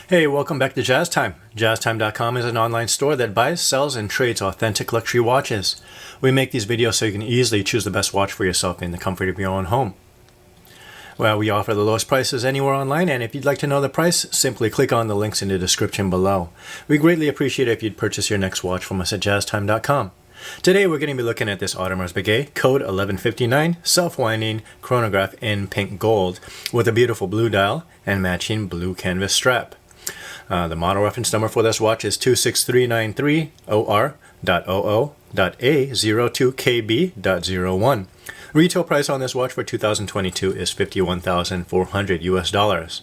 Hey, welcome back to Jazz Time. JazzTime.com is an online store that buys, sells, and trades authentic luxury watches. We make these videos so you can easily choose the best watch for yourself in the comfort of your own home. Well, we offer the lowest prices anywhere online, and if you'd like to know the price, simply click on the links in the description below. We greatly appreciate it if you'd purchase your next watch from us at JazzTime.com. Today we're going to be looking at this Audemars Piguet Code 1159 self-winding chronograph in pink gold with a beautiful blue dial and matching blue canvas strap. The model reference number for this watch is 26393OR.OO.A002KB.03. Retail price on this watch for 2022 is $51,400 US.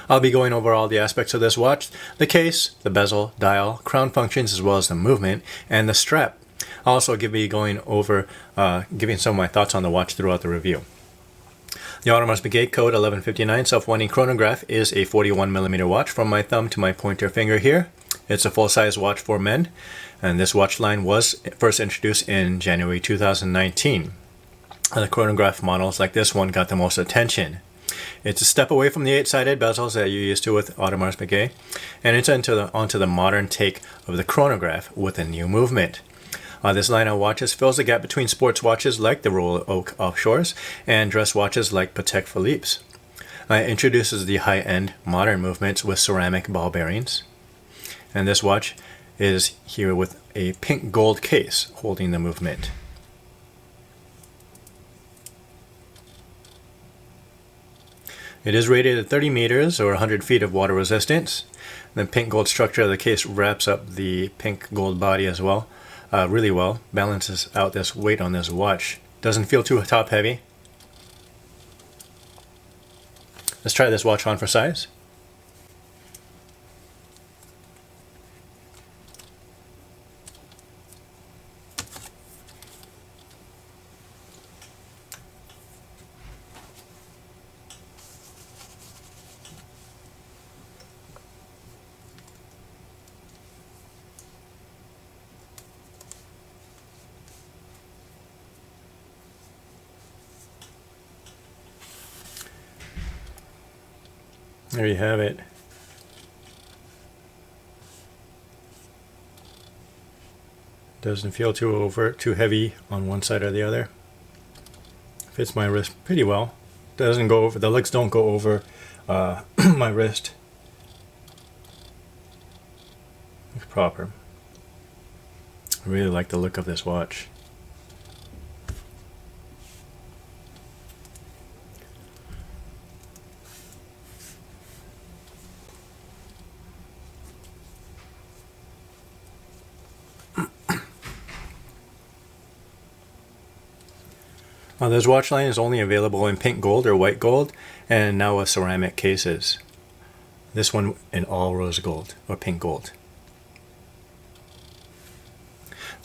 I'll be going over all the aspects of this watch: the case, the bezel, dial, crown functions, as well as the movement and the strap. I'll also be going over giving some of my thoughts on the watch throughout the review. The Audemars Piguet Code 1159 self-winding chronograph is a 41mm watch from my thumb to my pointer finger here. It's a full-size watch for men, and this watch line was first introduced in January 2019. The chronograph models like this one got the most attention. It's a step away from the 8-sided bezels that you're used to with Audemars Piguet, and it's onto the modern take of the chronograph with a new movement. This line of watches fills the gap between sports watches like the Royal Oak Offshores and dress watches like Patek Philippe's. It introduces the high-end modern movements with ceramic ball bearings. And this watch is here with a pink gold case holding the movement. It is rated at 30 meters or 100 feet of water resistance. The pink gold structure of the case wraps up the pink gold body as well. Really well, balances out this weight on this watch. Doesn't feel too top heavy. Let's try this watch on for size. There you have it. Doesn't feel too heavy on one side or the other. Fits my wrist pretty well. Doesn't go over, the legs don't go over my wrist. Looks proper. I really like the look of this watch. This watch line is only available in pink gold or white gold, and now with ceramic cases. This one in all rose gold or pink gold.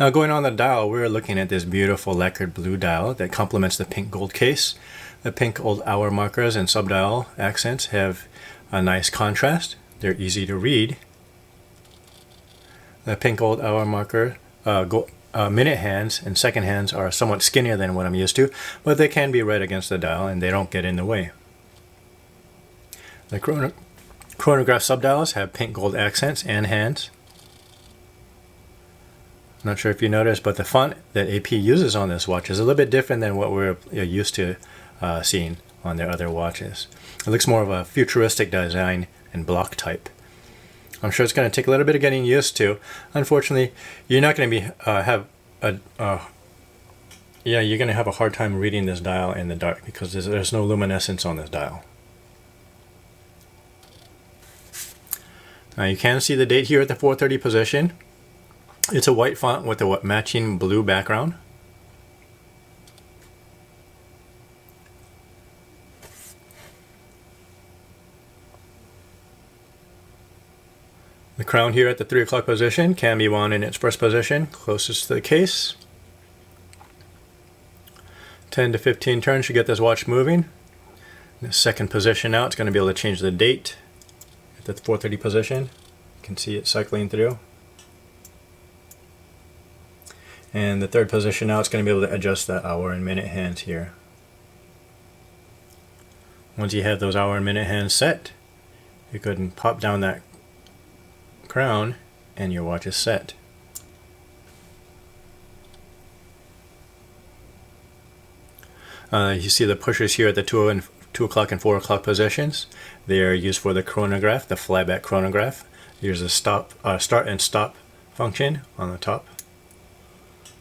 Now going on the dial, we're looking at this beautiful lacquered blue dial that complements the pink gold case. The pink gold hour markers and subdial accents have a nice contrast. They're easy to read. The pink gold hour marker minute hands and second hands are somewhat skinnier than what I'm used to, but they can be read against the dial and they don't get in the way. The chronograph subdials have pink gold accents and hands. Not sure if you noticed, but the font that AP uses on this watch is a little bit different than what we're used to seeing on their other watches. It looks more of a futuristic design and block type. I'm sure it's going to take a little bit of getting used to. Unfortunately, you're not going to have a hard time reading this dial in the dark because there's no luminescence on this dial. Now you can see the date here at the 4:30 position. It's a white font with a matching blue background. The crown here at the 3 o'clock position can be wound in its first position, closest to the case. 10 to 15 turns should get this watch moving. In the second position now, it's going to be able to change the date at the 4:30 position. You can see it cycling through. And the third position now, it's going to be able to adjust the hour and minute hands here. Once you have those hour and minute hands set, you go ahead and pop down that crown, and your watch is set. You see the pushers here at the 2 o'clock and 4 o'clock positions. They are used for the chronograph, the flyback chronograph. Here's a start and stop function on the top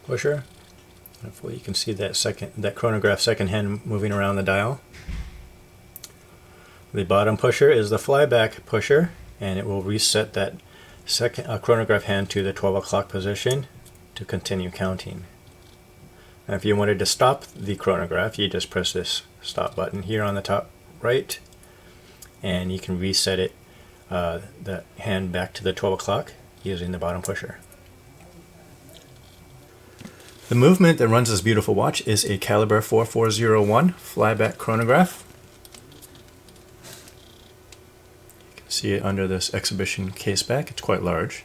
pusher. Hopefully you can see that chronograph second hand moving around the dial. The bottom pusher is the flyback pusher, and it will reset that second chronograph hand to the 12 o'clock position to continue counting. Now if you wanted to stop the chronograph, you just press this stop button here on the top right, and you can reset it, that hand back to the 12 o'clock using the bottom pusher. The movement that runs this beautiful watch is a caliber 4401 flyback chronograph. You can see it under this exhibition case back. It's quite large.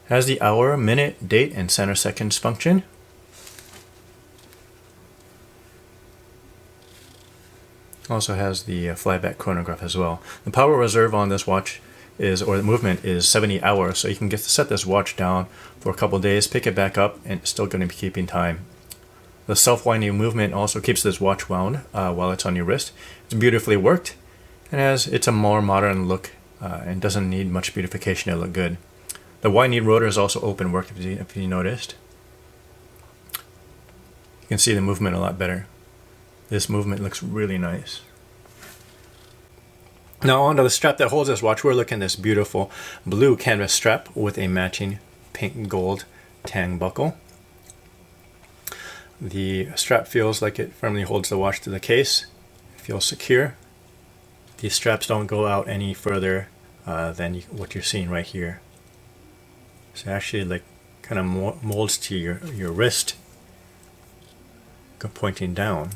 Has the hour, minute, date, and center seconds function. Also has the flyback chronograph as well. The power reserve on this watch or the movement is 70 hours, so you can set this watch down for a couple days, pick it back up, and it's still going to be keeping time. The self-winding movement also keeps this watch wound while it's on your wrist. It's beautifully worked, and it's a more modern look and doesn't need much beautification to look good. The winding rotor is also open work, if you noticed. You can see the movement a lot better. This movement looks really nice. Now onto the strap that holds this watch. We're looking at this beautiful blue canvas strap with a matching pink gold tang buckle. The strap feels like it firmly holds the watch to the case. It feels secure. These straps don't go out any further than what you're seeing right here. So actually like kind of molds to your wrist, pointing down.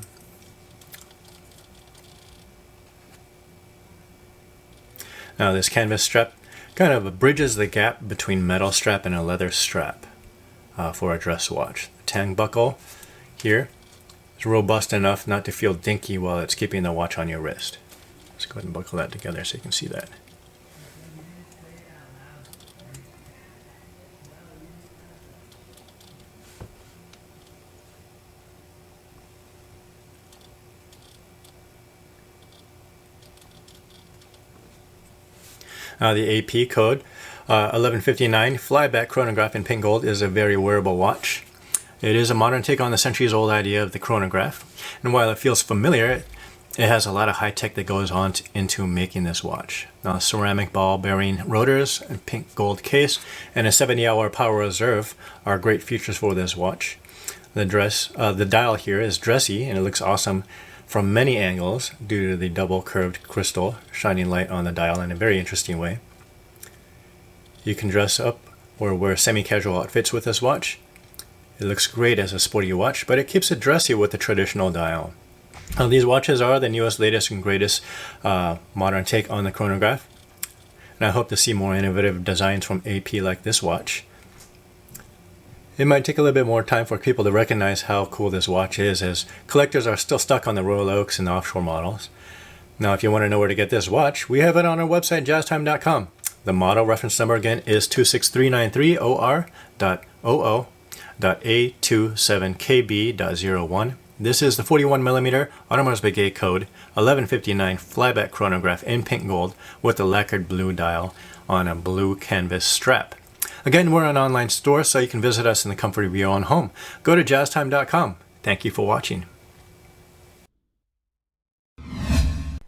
Now this canvas strap kind of bridges the gap between metal strap and a leather strap for a dress watch. The tang buckle here is robust enough not to feel dinky while it's keeping the watch on your wrist. Let's go ahead and buckle that together so you can see that. The AP code 1159 flyback chronograph in pink gold is a very wearable watch. It is a modern take on the centuries-old idea of the chronograph, and while it feels familiar, it has a lot of high tech that goes on into making this watch. Now, ceramic ball bearing rotors, a pink gold case, and a 70-hour power reserve are great features for this watch. The dial here is dressy, and it looks awesome from many angles due to the double curved crystal shining light on the dial in a very interesting way. You can dress up or wear semi-casual outfits with this watch. It looks great as a sporty watch, but it keeps it dressy with the traditional dial. Now, these watches are the newest, latest, and greatest modern take on the chronograph, and I hope to see more innovative designs from AP like this watch. It might take a little bit more time for people to recognize how cool this watch is, as collectors are still stuck on the Royal Oaks and the offshore models. Now, if you want to know where to get this watch, we have it on our website, jazztime.com. The model reference number again is 26393OR.OO.A002KB.03. This is the 41mm Audemars Piguet Code 1159 flyback chronograph in pink gold with a lacquered blue dial on a blue canvas strap. Again, we're an online store, so you can visit us in the comfort of your own home. Go to jazztime.com. Thank you for watching.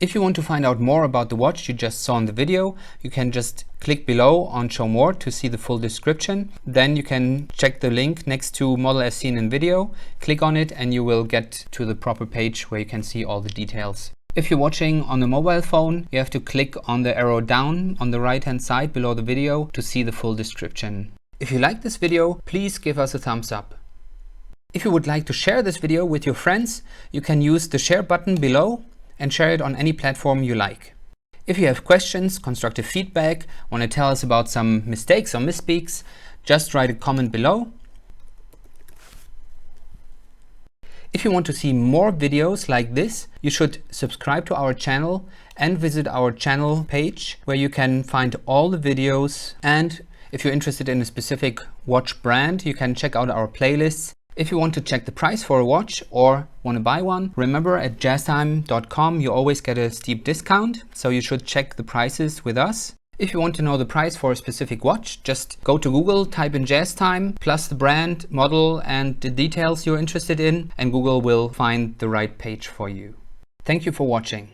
If you want to find out more about the watch you just saw in the video, you can just click below on Show More to see the full description. Then you can check the link next to Model as seen in video, click on it, and you will get to the proper page where you can see all the details. If you're watching on a mobile phone, you have to click on the arrow down on the right hand side below the video to see the full description. If you like this video, please give us a thumbs up. If you would like to share this video with your friends, you can use the share button below and share it on any platform you like. If you have questions, constructive feedback, want to tell us about some mistakes or misspeaks, just write a comment below. If you want to see more videos like this, you should subscribe to our channel and visit our channel page where you can find all the videos. And if you're interested in a specific watch brand, you can check out our playlists. If you want to check the price for a watch or want to buy one, remember at jazztime.com you always get a steep discount, so you should check the prices with us. If you want to know the price for a specific watch, just go to Google, type in JazzTime, plus the brand, model and the details you're interested in, and Google will find the right page for you. Thank you for watching.